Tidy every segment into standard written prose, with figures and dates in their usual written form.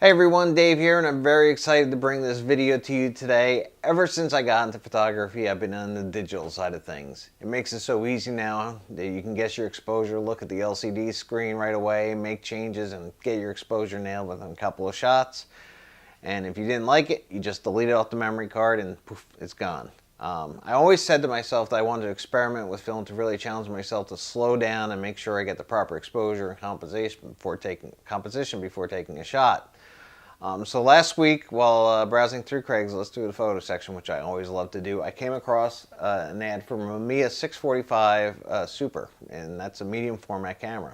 Hey everyone, Dave here, and I'm very excited to bring this video to you today. Ever since I got into photography, I've been on the digital side of things. It makes it so easy now that you can guess your exposure, look at the LCD screen right away, make changes, and get your exposure nailed within a couple of shots. And if you didn't like it, you just delete it off the memory card and poof, it's gone. I always said to myself that I wanted to experiment with film to really challenge myself to slow down and make sure I get the proper exposure and composition before taking a shot. So last week, while browsing through Craigslist through the photo section, which I always love to do, I came across an ad for Mamiya 645 Super, and that's a medium format camera.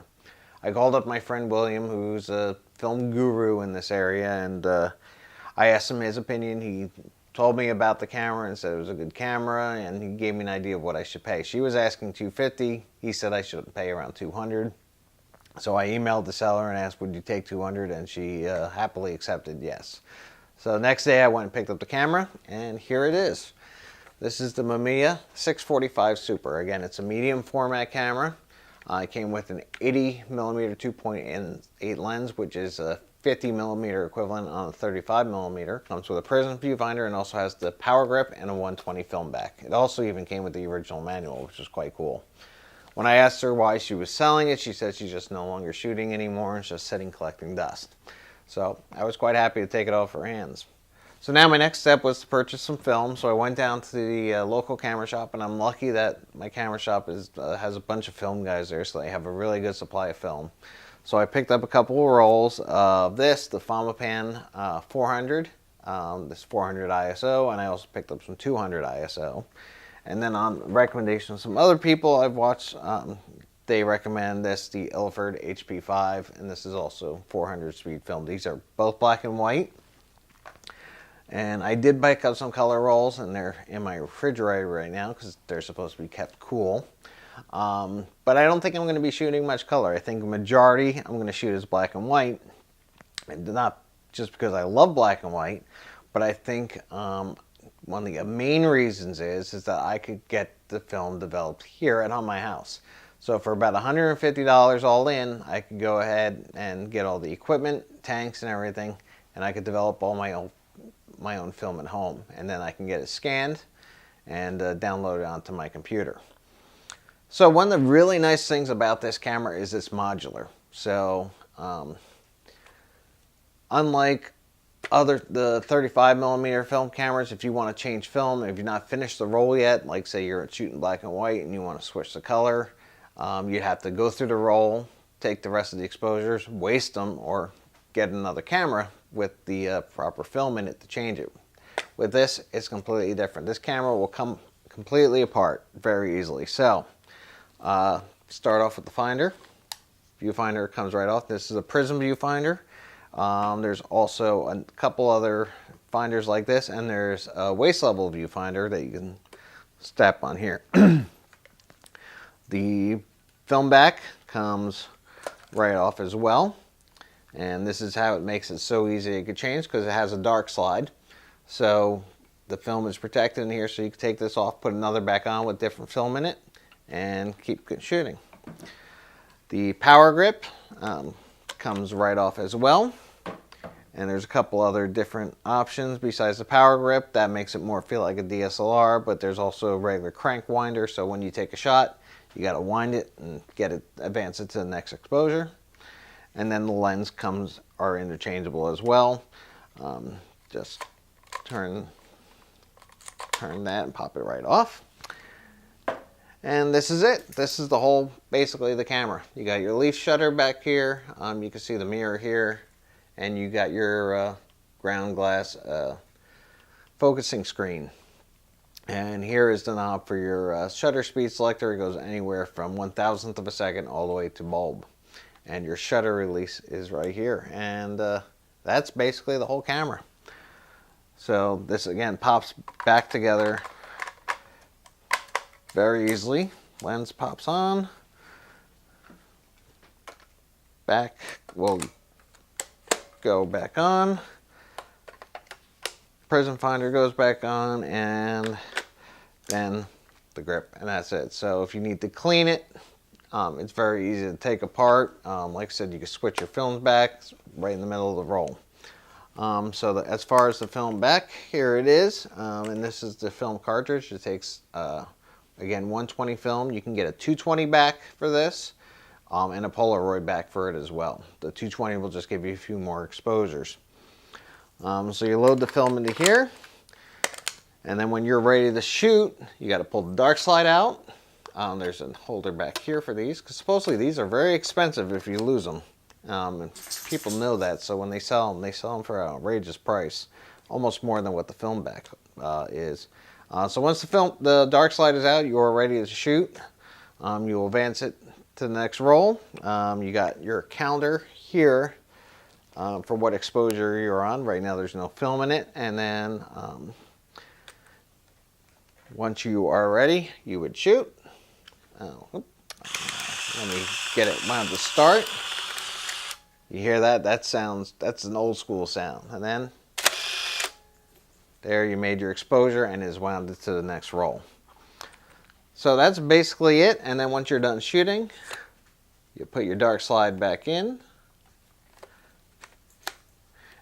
I called up my friend William, who's a film guru in this area, and I asked him his opinion. He told me about the camera and said it was a good camera, and he gave me an idea of what I should pay. She was asking $250. He said I should pay around $200. So I emailed the seller and asked, would you take $200? And she happily accepted yes. So the next day I went and picked up the camera, and here it is. This is the Mamiya 645 Super. Again, it's a medium format camera. It came with an 80mm 2.8 lens, which is a 50mm equivalent on a 35mm. Comes with a prism viewfinder and also has the power grip and a 120 film back. It also even came with the original manual, which is quite cool. When I asked her why she was selling it, she said she's just no longer shooting anymore. It's just sitting collecting dust. So I was quite happy to take it off her hands. So now my next step was to purchase some film. So I went down to the local camera shop, and I'm lucky that my camera shop has a bunch of film guys there, so they have a really good supply of film. So I picked up a couple of rolls of this, the Film Mamiya 400, this 400 ISO, and I also picked up some 200 ISO. And then on recommendation of some other people I've watched, they recommend this, the Ilford HP5, and this is also 400 speed film. These are both black and white. And I did pick up some color rolls, and they're in my refrigerator right now because they're supposed to be kept cool. But I don't think I'm going to be shooting much color. I think the majority I'm going to shoot is black and white. And not just because I love black and white, but I think one of the main reasons is that I could get the film developed here at my house. So for about $150 all in, I could go ahead and get all the equipment, tanks and everything, and I could develop all my own film at home. And then I can get it scanned and download it onto my computer. So one of the really nice things about this camera is it's modular. So unlike the 35mm film cameras, if you want to change film, if you're not finished the roll yet, like say you're shooting black and white and you want to switch the color, you'd have to go through the roll, take the rest of the exposures, waste them, or get another camera with the proper film in it to change it. With this, it's completely different. This camera will come completely apart very easily. So start off with the finder. Viewfinder comes right off. This is a prism viewfinder. There's also a couple other finders like this, and there's a waist level viewfinder that you can step on here. The film back comes right off as well, and this is how it makes it so easy it could change, because it has a dark slide. So the film is protected in here, so you can take this off, put another back on with different film in it, and keep shooting. The power grip comes right off as well, and there's a couple other different options besides the power grip that makes it more feel like a DSLR, but there's also a regular crank winder, so when you take a shot you got to wind it and advance it to the next exposure. And then the lens are interchangeable as well. Just turn that and pop it right off. And this is it. This is the whole, basically the camera. You got your leaf shutter back here. You can see the mirror here. And you got your ground glass focusing screen. And here is the knob for your shutter speed selector. It goes anywhere from 1/1000th of a second all the way to bulb. And your shutter release is right here. And that's basically the whole camera. So this again pops back together very easily. Lens pops on. Back will go back on. Prism finder goes back on, and then the grip, and that's it. So if you need to clean it, it's very easy to take apart. Like I said, you can switch your films back right in the middle of the roll. As far as the film back, here it is, and this is the film cartridge. It takes, again, 120 film. You can get a 220 back for this, and a Polaroid back for it as well. The 220 will just give you a few more exposures. So you load the film into here, and then when you're ready to shoot, you got to pull the dark slide out. There's a holder back here for these, because supposedly these are very expensive if you lose them. And people know that, so when they sell them for an outrageous price, almost more than what the film back is. So once the dark slide is out, you are ready to shoot. You will advance it to the next roll. You got your counter here for what exposure you're on. Right now there's no film in it, and then once you are ready, you would shoot. Let me get it wound to start. You hear that? That's an old school sound. And then there you made your exposure and is wound to the next roll. So that's basically it. And then once you're done shooting, you put your dark slide back in.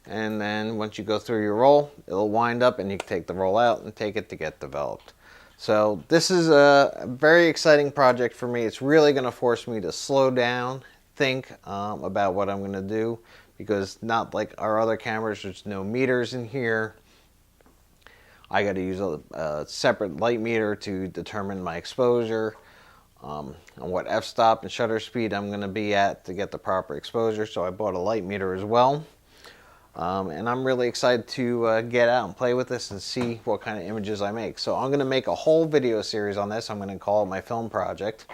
And then once you go through your roll, it'll wind up and you can take the roll out and take it to get developed. So this is a very exciting project for me. It's really going to force me to slow down, think about what I'm going to do, because not like our other cameras, there's no meters in here. I got to use a separate light meter to determine my exposure, and what f-stop and shutter speed I'm going to be at to get the proper exposure. So I bought a light meter as well, and I'm really excited to get out and play with this and see what kind of images I make. So I'm going to make a whole video series on this. I'm going to call it my film project.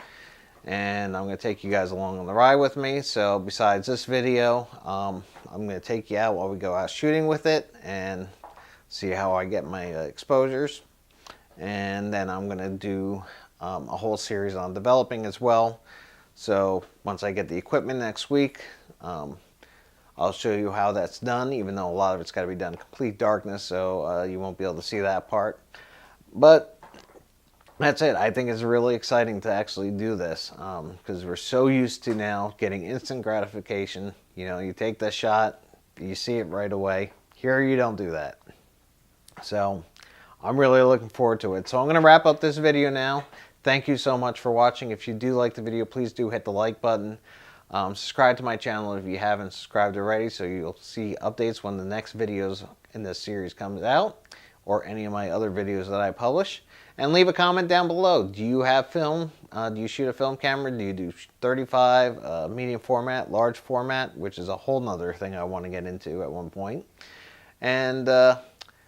And I'm going to take you guys along on the ride with me. So besides this video, I'm going to take you out while we go out shooting with it and see how I get my exposures. And then I'm going to do a whole series on developing as well. So once I get the equipment next week, I'll show you how that's done, even though a lot of it's got to be done in complete darkness, so you won't be able to see that part. But that's it. I think it's really exciting to actually do this, because we're so used to now getting instant gratification. You know, you take the shot, you see it right away. Here you don't do that. So I'm really looking forward to it. So I'm going to wrap up this video now. Thank you so much for watching. If you do like the video, please do hit the like button. Subscribe to my channel if you haven't subscribed already, so you'll see updates when the next videos in this series comes out, or any of my other videos that I publish. And leave a comment down below. Do you have film? Do you shoot a film camera? Do you do 35, medium format, large format, which is a whole nother thing I want to get into at one point. And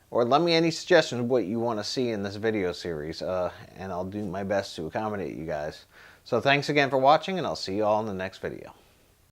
or let me any suggestions of what you want to see in this video series, and I'll do my best to accommodate you guys. So thanks again for watching, and I'll see you all in the next video.